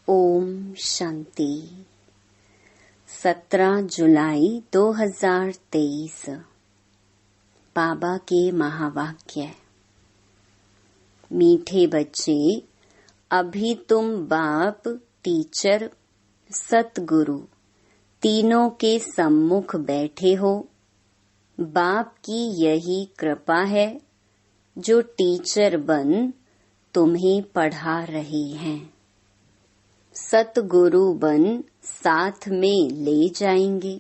ओम शांति। 17 जुलाई 2023 बाबा के महावाक्य। मीठे बच्चे, अभी तुम बाप, टीचर, सतगुरु तीनों के सम्मुख बैठे हो। बाप की यही कृपा है जो टीचर बन तुम्हें पढ़ा रही हैं। सतगुरु बन साथ में ले जाएंगे।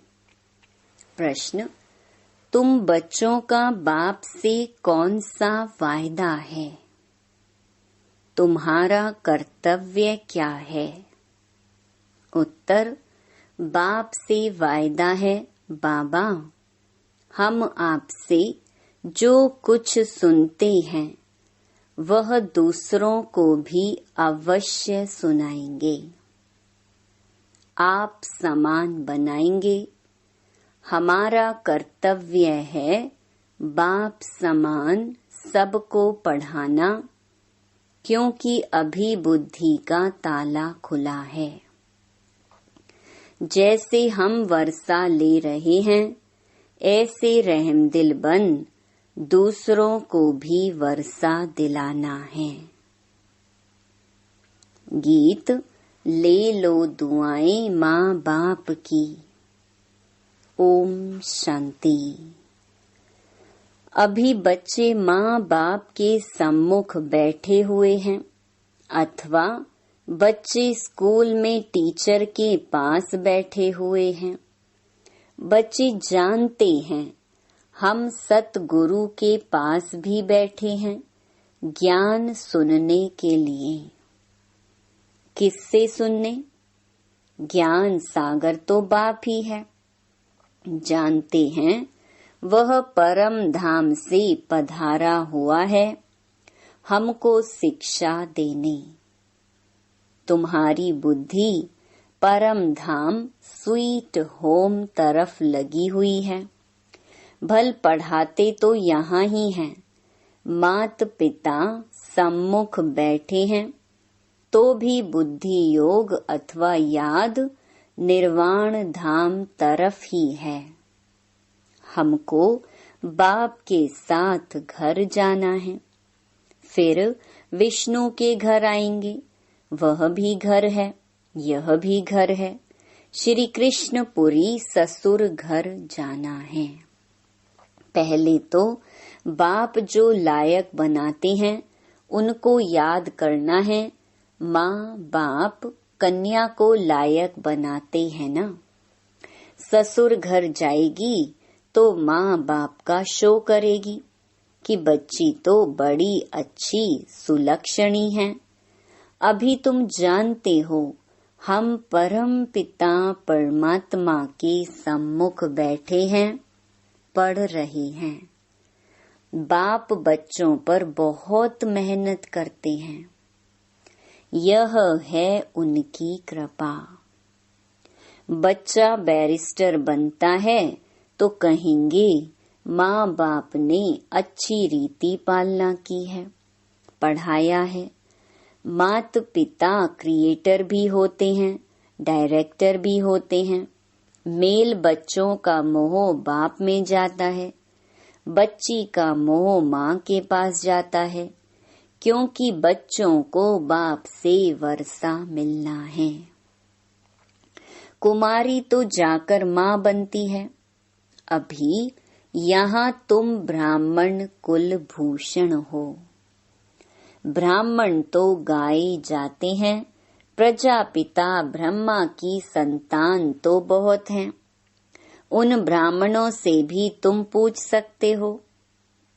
प्रश्न, तुम बच्चों का बाप से कौन सा वायदा है? तुम्हारा कर्तव्य क्या है? उत्तर, बाप से वायदा है, बाबा हम आपसे जो कुछ सुनते हैं वह दूसरों को भी अवश्य सुनाएंगे। आप समान बनाएंगे। हमारा कर्तव्य है बाप समान सबको पढ़ाना, क्योंकि अभी बुद्धि का ताला खुला है। जैसे हम वर्षा ले रहे हैं, ऐसे रहमदिल बन दूसरों को भी वर्षा दिलाना है। गीत ले लो दुआएं माँ बाप की। ओम शांति। अभी बच्चे माँ बाप के सम्मुख बैठे हुए हैं, अथवा बच्चे स्कूल में टीचर के पास बैठे हुए हैं। बच्चे जानते हैं हम सतगुरु के पास भी बैठे हैं ज्ञान सुनने के लिए। किससे सुनने? ज्ञान सागर तो बाप ही है। जानते हैं वह परम धाम से पधारा हुआ है हमको शिक्षा देने। तुम्हारी बुद्धि परम धाम स्वीट होम तरफ लगी हुई है। भल पढ़ाते तो यहाँ ही हैं, मात पिता सम्मुख बैठे हैं, तो भी बुद्धि योग अथवा याद निर्वाण धाम तरफ ही है। हमको बाप के साथ घर जाना है, फिर विष्णु के घर आएंगे। वह भी घर है, यह भी घर है। श्री कृष्णपुरी ससुर घर जाना है। पहले तो बाप जो लायक बनाते हैं उनको याद करना है। माँ बाप कन्या को लायक बनाते हैं ना। ससुर घर जाएगी तो माँ बाप का शो करेगी कि बच्ची तो बड़ी अच्छी सुलक्षणी है। अभी तुम जानते हो हम परम पिता परमात्मा के सम्मुख बैठे हैं, पढ़ रहे हैं। बाप बच्चों पर बहुत मेहनत करते हैं। यह है उनकी कृपा। बच्चा बैरिस्टर बनता है तो कहेंगे माँ बाप ने अच्छी रीति पालना की है, पढ़ाया है। मात पिता क्रिएटर भी होते हैं, डायरेक्टर भी होते हैं। मेल बच्चों का मोह बाप में जाता है, बच्ची का मोह माँ के पास जाता है, क्योंकि बच्चों को बाप से वर्षा मिलना है। कुमारी तो जाकर माँ बनती है। अभी यहाँ तुम ब्राह्मण कुल भूषण हो। ब्राह्मण तो गाए जाते हैं, प्रजापिता ब्रह्मा की संतान तो बहुत हैं। उन ब्राह्मणों से भी तुम पूछ सकते हो।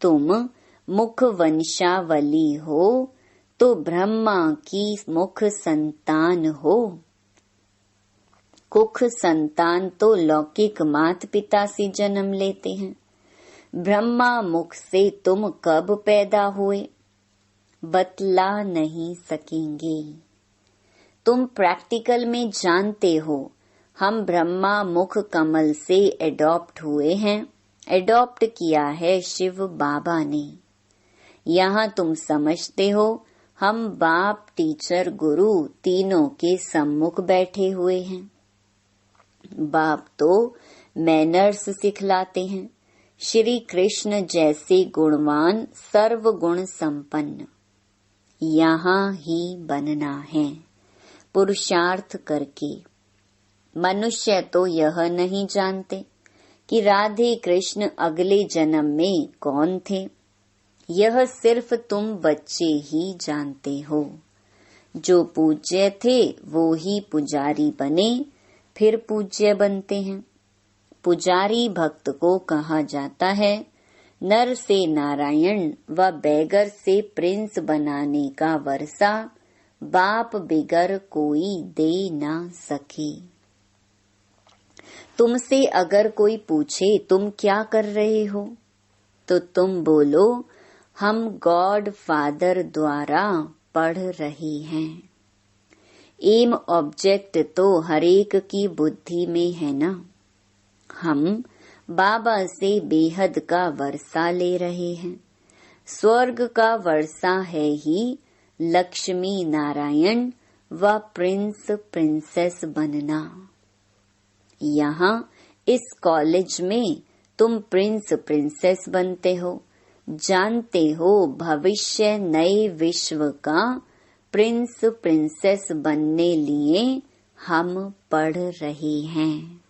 तुम मुख वंशावली हो तो ब्रह्मा की मुख संतान हो। कुख संतान तो लौकिक मात पिता से जन्म लेते हैं। ब्रह्मा मुख से तुम कब पैदा हुए बतला नहीं सकेंगे। तुम प्रैक्टिकल में जानते हो हम ब्रह्मा मुख कमल से एडॉप्ट हुए हैं। एडॉप्ट किया है शिव बाबा ने। यहाँ तुम समझते हो हम बाप, टीचर, गुरु तीनों के सम्मुख बैठे हुए हैं। बाप तो मैनर्स सिखलाते हैं। श्री कृष्ण जैसे गुणवान, सर्व गुण संपन्न यहाँ ही बनना है पुरुषार्थ करके। मनुष्य तो यह नहीं जानते कि राधे कृष्ण अगले जन्म में कौन थे। यह सिर्फ तुम बच्चे ही जानते हो। जो पूज्य थे वो ही पुजारी बने, फिर पूज्य बनते हैं। पुजारी भक्त को कहा जाता है। नर से नारायण व बैगर से प्रिंस बनाने का वर्षा बाप बिगर कोई दे ना सके। तुमसे अगर कोई पूछे तुम क्या कर रहे हो, तो तुम बोलो हम गॉड फादर द्वारा पढ़ रहे हैं। एम ऑब्जेक्ट तो हरेक की बुद्धि में है ना। हम बाबा से बेहद का वर्षा ले रहे हैं। स्वर्ग का वर्षा है ही लक्ष्मी नारायण व प्रिंस प्रिंसेस बनना। यहाँ इस कॉलेज में तुम प्रिंस प्रिंसेस बनते हो। जानते हो भविष्य नए विश्व का प्रिंस प्रिंसेस बनने लिए हम पढ़ रहे हैं।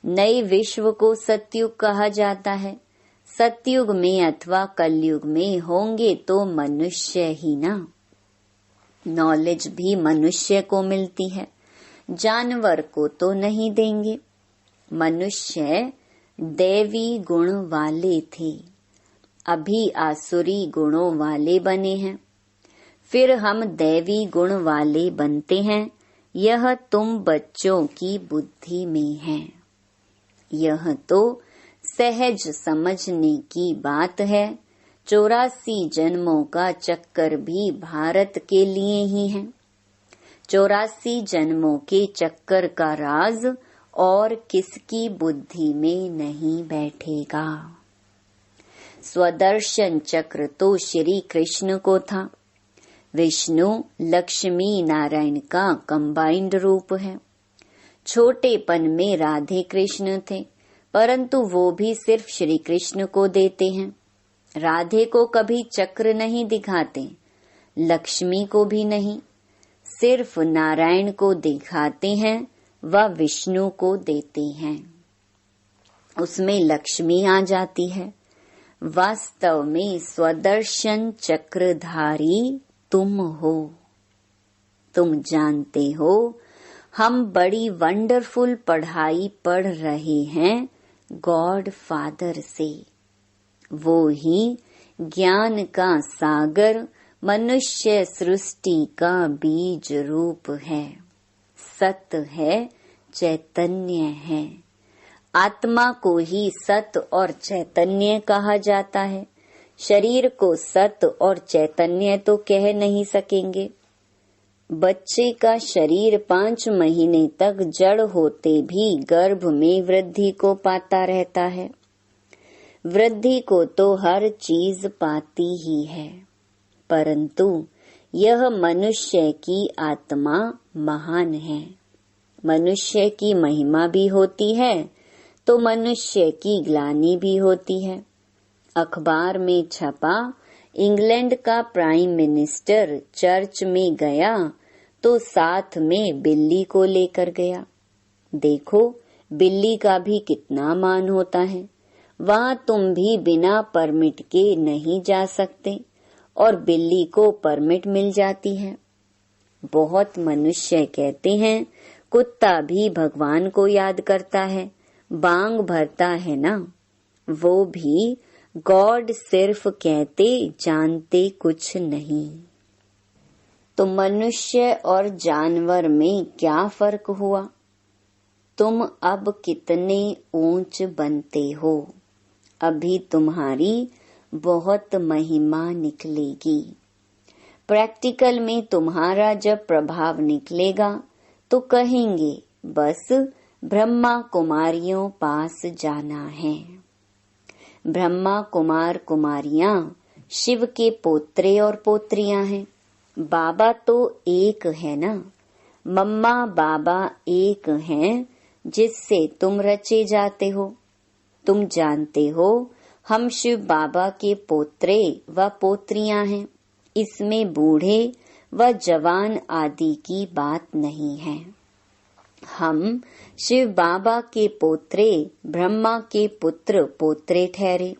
नए विश्व को सतयुग कहा जाता है। सतयुग में अथवा कलयुग में होंगे तो मनुष्य ही ना। नॉलेज भी मनुष्य को मिलती है, जानवर को तो नहीं देंगे। मनुष्य दैवी गुण वाले थे, अभी आसुरी गुणों वाले बने हैं, फिर हम दैवी गुण वाले बनते हैं। यह तुम बच्चों की बुद्धि में है। यह तो सहज समझने की बात है। 84 जन्मों का चक्कर भी भारत के लिए ही है। 84 जन्मों के चक्कर का राज और किसकी बुद्धि में नहीं बैठेगा। स्वदर्शन चक्र तो श्री कृष्ण को था। विष्णु लक्ष्मी नारायण का कंबाइंड रूप है। छोटेपन में राधे कृष्ण थे, परंतु वो भी सिर्फ श्री कृष्ण को देते हैं। राधे को कभी चक्र नहीं दिखाते, लक्ष्मी को भी नहीं, सिर्फ नारायण को दिखाते हैं व विष्णु को देते हैं। उसमें लक्ष्मी आ जाती है। वास्तव में स्वदर्शन चक्रधारी तुम हो। तुम जानते हो हम बड़ी वंडरफुल पढ़ाई पढ़ रहे हैं गॉड फादर से। वो ही ज्ञान का सागर मनुष्य सृष्टि का बीज रूप है। सत है, चैतन्य है। आत्मा को ही सत और चैतन्य कहा जाता है। शरीर को सत और चैतन्य तो कह नहीं सकेंगे। बच्चे का शरीर 5 महीने तक जड़ होते भी गर्भ में वृद्धि को पाता रहता है। वृद्धि को तो हर चीज पाती ही है, परंतु यह मनुष्य की आत्मा महान है। मनुष्य की महिमा भी होती है तो मनुष्य की ग्लानि भी होती है। अखबार में छपा इंग्लैंड का प्राइम मिनिस्टर चर्च में गया तो साथ में बिल्ली को लेकर गया। देखो बिल्ली का भी कितना मान होता है। वहाँ तुम भी बिना परमिट के नहीं जा सकते और बिल्ली को परमिट मिल जाती है। बहुत मनुष्य कहते हैं कुत्ता भी भगवान को याद करता है, बांग भरता है ना। वो भी गॉड सिर्फ कहते, जानते कुछ नहीं। तो मनुष्य और जानवर में क्या फर्क हुआ? तुम अब कितने ऊंच बनते हो। अभी तुम्हारी बहुत महिमा निकलेगी। प्रैक्टिकल में तुम्हारा जब प्रभाव निकलेगा तो कहेंगे बस ब्रह्मा कुमारियों पास जाना है। ब्रह्मा कुमार कुमारियां शिव के पोत्रे और पोत्रियां हैं। बाबा तो एक है ना, मम्मा बाबा एक हैं जिससे तुम रचे जाते हो। तुम जानते हो हम शिव बाबा के पोत्रे व पोत्रियां हैं। इसमें बूढ़े व जवान आदि की बात नहीं है। हम शिव बाबा के पोत्रे ब्रह्मा के पुत्र पोत्रे ठहरे।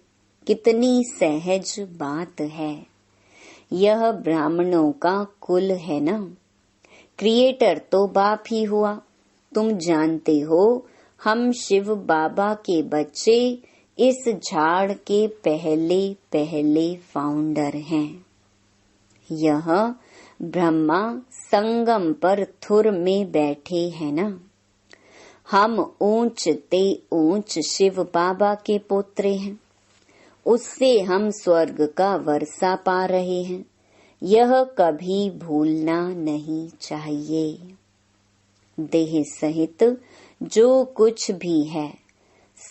कितनी सहज बात है। यह ब्राह्मणों का कुल है ना। क्रिएटर तो बाप ही हुआ। तुम जानते हो हम शिव बाबा के बच्चे इस झाड़ के पहले पहले फाउंडर हैं। यह ब्रह्मा संगम पर थुर में बैठे हैं ना। हम ऊंच ते ऊंच शिव बाबा के पोत्रे हैं। उससे हम स्वर्ग का वर्षा पा रहे हैं। यह कभी भूलना नहीं चाहिए। देह सहित जो कुछ भी है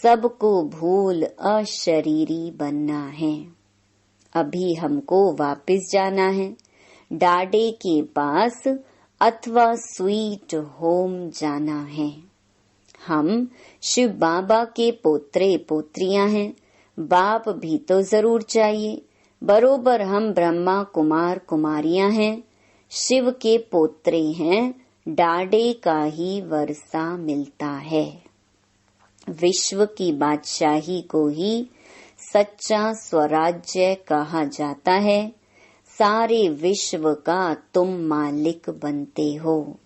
सबको भूल अशरीरी बनना है। अभी हमको वापस जाना है डाडे के पास अथवा स्वीट होम जाना है। हम शिव बाबा के पोत्रे पोत्रियां हैं। बाप भी तो जरूर चाहिए। बरोबर हम ब्रह्मा कुमार कुमारियां हैं। शिव के पोत्रे हैं। डाडे का ही वर्षा मिलता है। विश्व की बादशाही को ही सच्चा स्वराज्य कहा जाता है। सारे विश्व का तुम मालिक बनते हो।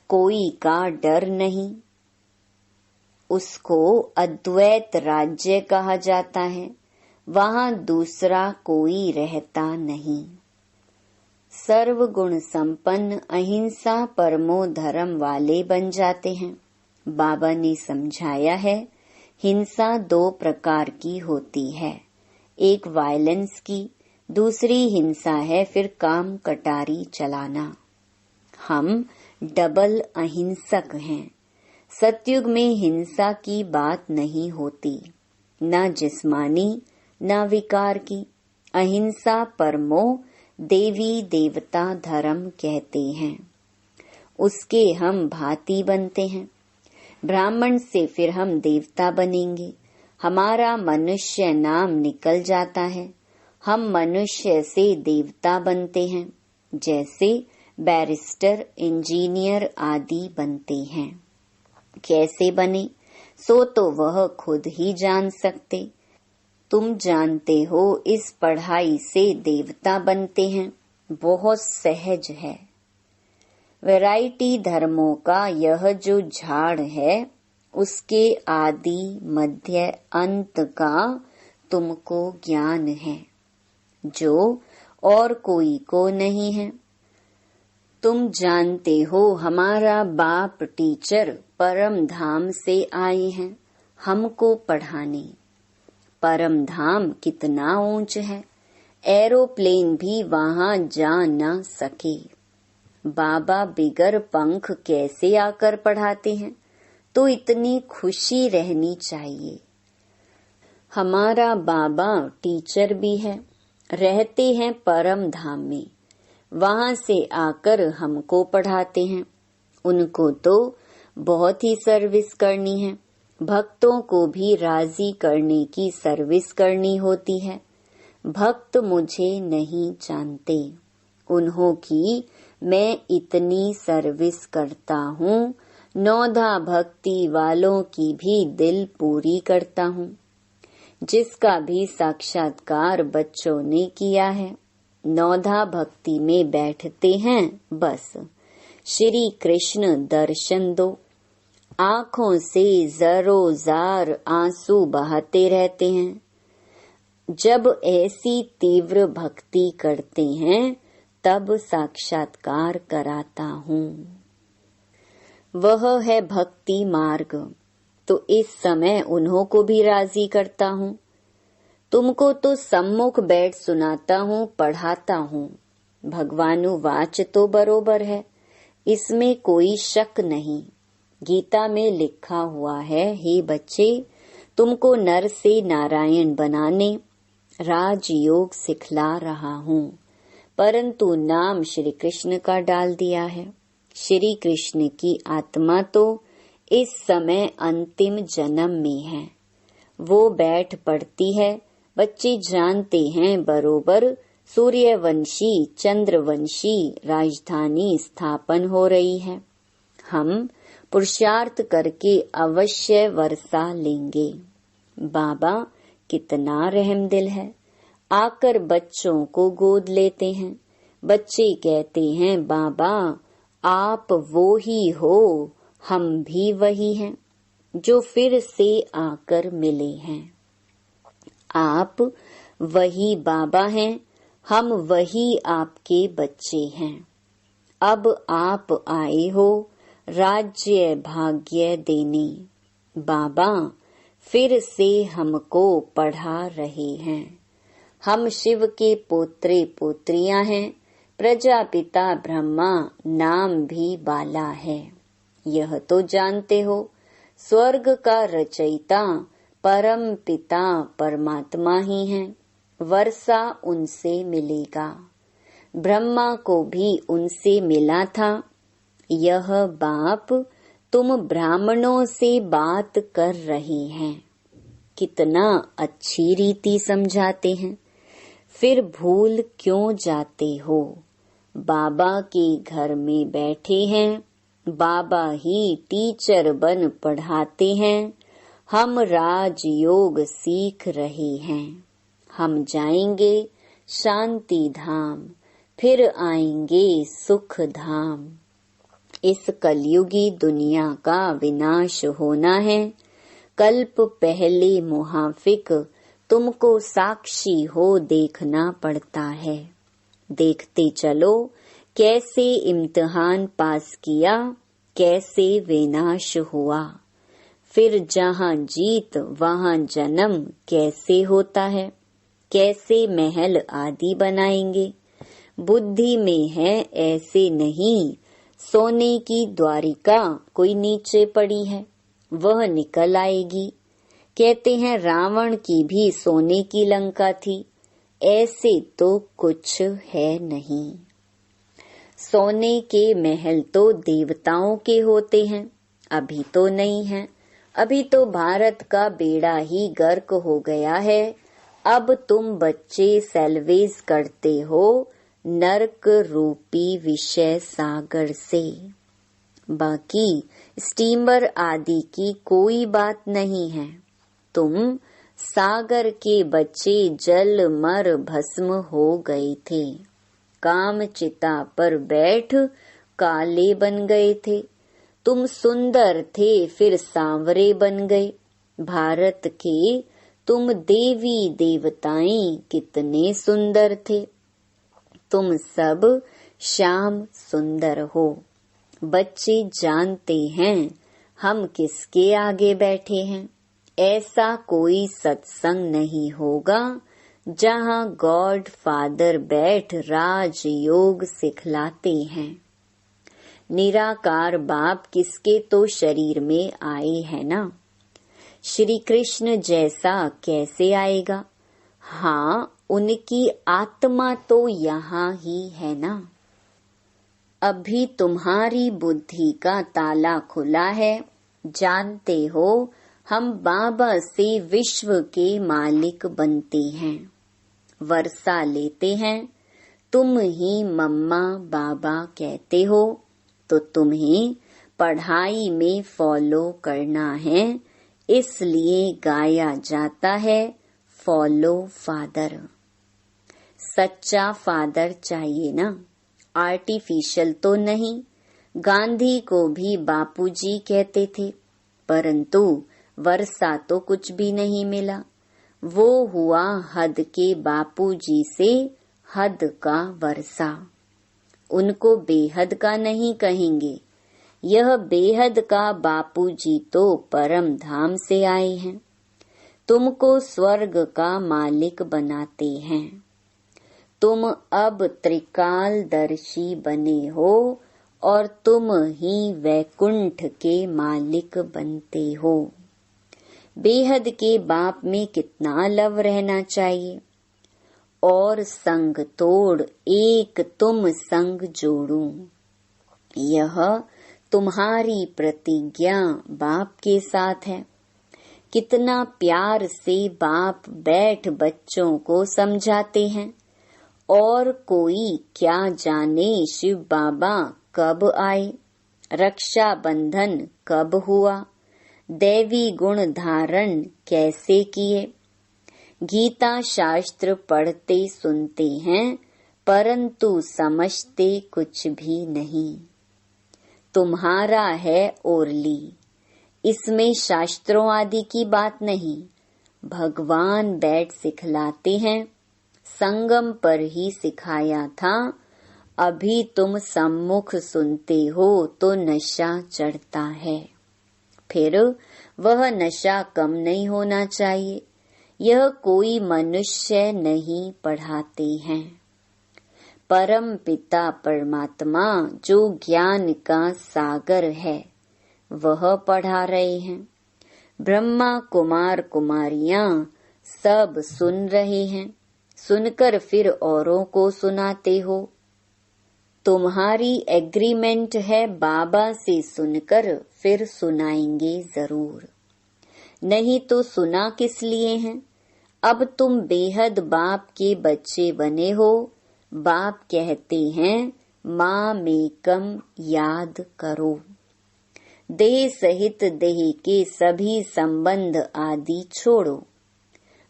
कोई का डर नहीं। उसको अद्वैत राज्य कहा जाता है। वहाँ दूसरा कोई रहता नहीं। सर्वगुण संपन्न अहिंसा परमो धर्म वाले बन जाते हैं। बाबा ने समझाया है हिंसा 2 प्रकार की होती है। एक वायलेंस की, दूसरी हिंसा है फिर काम कटारी चलाना। हम डबल अहिंसक हैं। सतयुग में हिंसा की बात नहीं होती, न जिस्मानी न विकार की। अहिंसा परमो देवी देवता धर्म कहते हैं। उसके हम भांति बनते हैं। ब्राह्मण से फिर हम देवता बनेंगे। हमारा मनुष्य नाम निकल जाता है। हम मनुष्य से देवता बनते हैं। जैसे बैरिस्टर इंजीनियर आदि बनते हैं। कैसे बने सो तो वह खुद ही जान सकते। तुम जानते हो इस पढ़ाई से देवता बनते हैं। बहुत सहज है। वैरायटी धर्मों का यह जो झाड़ है उसके आदि मध्य अंत का तुमको ज्ञान है जो और कोई को नहीं है। तुम जानते हो हमारा बाप टीचर परम धाम से आए हैं हमको पढ़ाने। परम धाम कितना ऊंच है। एरोप्लेन भी वहां जा न सके। बाबा बिगर पंख कैसे आकर पढ़ाते हैं। तो इतनी खुशी रहनी चाहिए। हमारा बाबा टीचर भी है। रहते हैं परम धाम में। वहां से आकर हमको पढ़ाते हैं। उनको तो बहुत ही सर्विस करनी है। भक्तों को भी राजी करने की सर्विस करनी होती है। भक्त मुझे नहीं जानते। उन्हों की मैं इतनी सर्विस करता हूँ। नौधा भक्ति वालों की भी दिल पूरी करता हूँ। जिसका भी साक्षात्कार बच्चों ने किया है। नौधा भक्ति में बैठते हैं। बस श्री कृष्ण दर्शन दो। आँखों से जरो-जार आंसू बहाते रहते हैं। जब ऐसी तीव्र भक्ति करते हैं तब साक्षात्कार कराता हूँ। वह है भक्ति मार्ग। तो इस समय उन्हों को भी राजी करता हूँ। तुमको तो सम्मुख बैठ सुनाता हूँ, पढ़ाता हूँ। भगवानुवाच तो बरोबर है। इसमें कोई शक नहीं। गीता में लिखा हुआ है, हे बच्चे, तुमको नर से नारायण बनाने राजयोग सिखला रहा हूँ, परंतु नाम श्री कृष्ण का डाल दिया है। श्री कृष्ण की आत्मा तो इस समय अंतिम जन्म में है। वो बैठ पड़ती है। बच्चे जानते हैं बरोबर सूर्यवंशी चंद्रवंशी राजधानी स्थापन हो रही है। हम पुरुषार्थ करके अवश्य वर्षा लेंगे। बाबा कितना रहमदिल है, आकर बच्चों को गोद लेते हैं। बच्चे कहते हैं, बाबा आप वो ही हो, हम भी वही हैं जो फिर से आकर मिले हैं। आप वही बाबा हैं, हम वही आपके बच्चे हैं। अब आप आए हो राज्य भाग्य देने। बाबा फिर से हमको पढ़ा रहे हैं। हम शिव के पोत्रे पोत्रियां हैं। प्रजापिता ब्रह्मा नाम भी बाला है। यह तो जानते हो, स्वर्ग का रचयिता परम पिता परमात्मा ही है। वर्षा उनसे मिलेगा। ब्रह्मा को भी उनसे मिला था। यह बाप तुम ब्राह्मणों से बात कर रहे हैं। कितना अच्छी रीति समझाते हैं, फिर भूल क्यों जाते हो। बाबा के घर में बैठे हैं, बाबा ही टीचर बन पढ़ाते हैं। हम राजयोग सीख रहे हैं। हम जाएंगे शांति धाम, फिर आएंगे सुख धाम। इस कलयुगी दुनिया का विनाश होना है। कल्प पहले मुहाफिक तुमको साक्षी हो देखना पड़ता है। देखते चलो कैसे इम्तिहान पास किया, कैसे विनाश हुआ। फिर जहाँ जीत वहाँ जन्म कैसे होता है। कैसे महल आदि बनाएंगे। बुद्धि में है ऐसे नहीं। सोने की द्वारिका कोई नीचे पड़ी है, वह निकल आएगी। कहते हैं रावण की भी सोने की लंका थी। ऐसे तो कुछ है नहीं। सोने के महल तो देवताओं के होते हैं, अभी तो नहीं है। अभी तो भारत का बेड़ा ही गर्क हो गया है। अब तुम बच्चे सेल्वेज करते हो नरक रूपी विषय सागर से। बाकी स्टीमर आदि की कोई बात नहीं है। तुम सागर के बच्चे जल मर भस्म हो गए थे। काम चिता पर बैठ काले बन गए थे। तुम सुंदर थे फिर सांवरे बन गए। भारत के तुम देवी देवताएं कितने सुंदर थे। तुम सब श्याम सुंदर हो। बच्चे जानते हैं हम किसके आगे बैठे हैं। ऐसा कोई सत्संग नहीं होगा जहाँ गॉड फादर बैठ राजयोग सिखलाते हैं। निराकार बाप किसके तो शरीर में आए हैं ना। श्री कृष्ण जैसा कैसे आएगा। हाँ, उनकी आत्मा तो यहाँ ही है ना। अभी तुम्हारी बुद्धि का ताला खुला है। जानते हो हम बाबा से विश्व के मालिक बनते हैं। वर्षा लेते हैं। तुम ही मम्मा बाबा कहते हो, तो तुम्हें पढ़ाई में फॉलो करना है। इसलिए गाया जाता है फॉलो फादर। सच्चा फादर चाहिए ना, आर्टिफिशियल तो नहीं। गांधी को भी बापूजी कहते थे, परंतु वर्षा तो कुछ भी नहीं मिला। वो हुआ हद के बापूजी से हद का वर्षा। उनको बेहद का नहीं कहेंगे। यह बेहद का बापूजी तो परम धाम से आए हैं। तुमको स्वर्ग का मालिक बनाते हैं। तुम अब त्रिकालदर्शी बने हो और तुम ही वैकुंठ के मालिक बनते हो। बेहद के बाप में कितना लव रहना चाहिए। और संग तोड़ एक तुम संग जोड़ूं। यह तुम्हारी प्रतिज्ञा बाप के साथ है। कितना प्यार से बाप बैठ बच्चों को समझाते हैं। और कोई क्या जाने शिव बाबा कब आए, रक्षा बंधन कब हुआ, दैवी गुण धारण कैसे किए। गीता शास्त्र पढ़ते सुनते हैं, परंतु समझते कुछ भी नहीं। तुम्हारा है ओरली, इसमें शास्त्रों आदि की बात नहीं। भगवान बैठ सिखलाते हैं। संगम पर ही सिखाया था। अभी तुम सम्मुख सुनते हो तो नशा चढ़ता है। फिर वह नशा कम नहीं होना चाहिए। यह कोई मनुष्य नहीं पढ़ाते हैं। परम पिता परमात्मा जो ज्ञान का सागर है वह पढ़ा रहे हैं। ब्रह्मा कुमार कुमारियां सब सुन रहे हैं। सुनकर फिर औरों को सुनाते हो। तुम्हारी एग्रीमेंट है बाबा से सुनकर फिर सुनाएंगे जरूर। नहीं तो सुना किस लिए हैं। अब तुम बेहद बाप के बच्चे बने हो। बाप कहते हैं माँ मेकम याद करो। देह सहित देह के सभी संबंध आदि छोड़ो।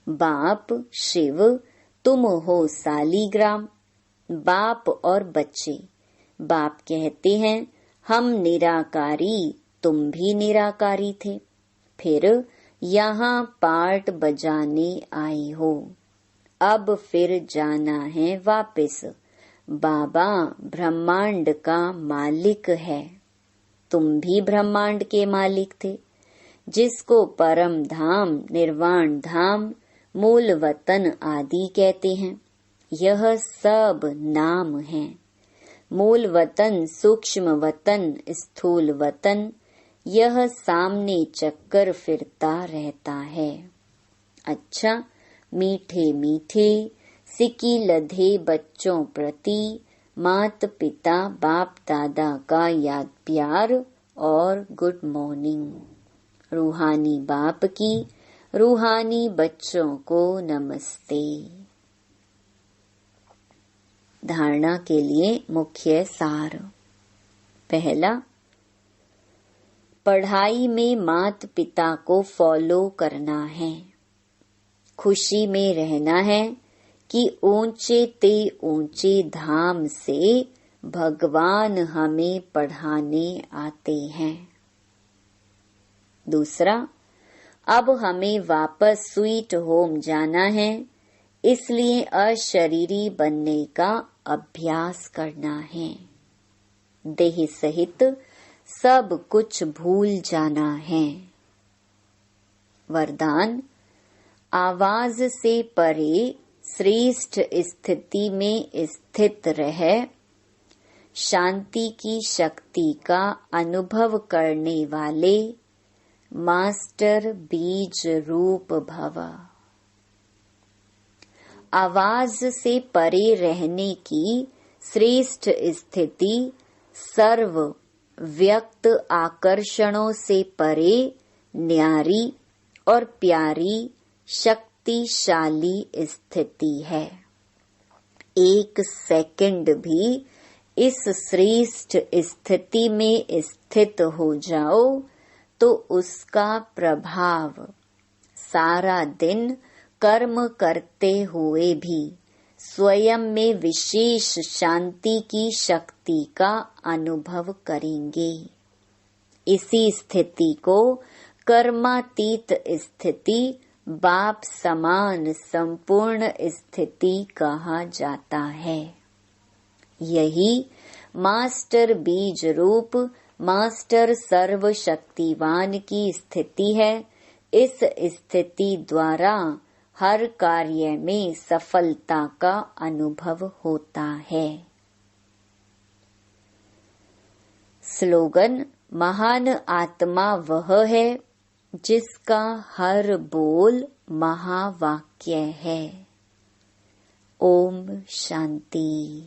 बाप शिव तुम हो सालीग्राम। बाप और बच्चे। बाप कहते हैं हम निराकारी, तुम भी निराकारी थे। फिर यहाँ पार्ट बजाने आए हो। अब फिर जाना है वापस। बाबा ब्रह्मांड का मालिक है। तुम भी ब्रह्मांड के मालिक थे, जिसको परम धाम, निर्वाण धाम, मूल वतन आदि कहते हैं। यह सब नाम हैं। मूल वतन, सूक्ष्म वतन, स्थूल वतन, यह सामने चक्कर फिरता रहता है। अच्छा, मीठे मीठे सिकी लधे बच्चों प्रति मात पिता बाप दादा का याद प्यार और गुड मॉर्निंग। रूहानी बाप की रूहानी बच्चों को नमस्ते। धारणा के लिए मुख्य सार। पहला, पढ़ाई में मात पिता को फॉलो करना है। खुशी में रहना है कि ऊंचे ते ऊंचे धाम से भगवान हमें पढ़ाने आते हैं। दूसरा, अब हमें वापस स्वीट होम जाना है, इसलिए अशरीरी बनने का अभ्यास करना है। देह सहित सब कुछ भूल जाना है। वरदान, आवाज से परे श्रेष्ठ स्थिति में स्थित रह शांति की शक्ति का अनुभव करने वाले मास्टर बीज रूप भव। आवाज से परे रहने की श्रेष्ठ स्थिति सर्व व्यक्त आकर्षणों से परे न्यारी और प्यारी शक्तिशाली स्थिति है। एक सेकंड भी इस श्रेष्ठ स्थिति में स्थित हो जाओ तो उसका प्रभाव सारा दिन कर्म करते हुए भी स्वयं में विशेष शांति की शक्ति का अनुभव करेंगे। इसी स्थिति को कर्मातीत स्थिति, बाप समान संपूर्ण स्थिति कहा जाता है। यही मास्टर बीज रूप, मास्टर सर्वशक्तिवान की स्थिति है। इस स्थिति द्वारा हर कार्य में सफलता का अनुभव होता है। स्लोगन, महान आत्मा वह है जिसका हर बोल महावाक्य है। ओम शांति।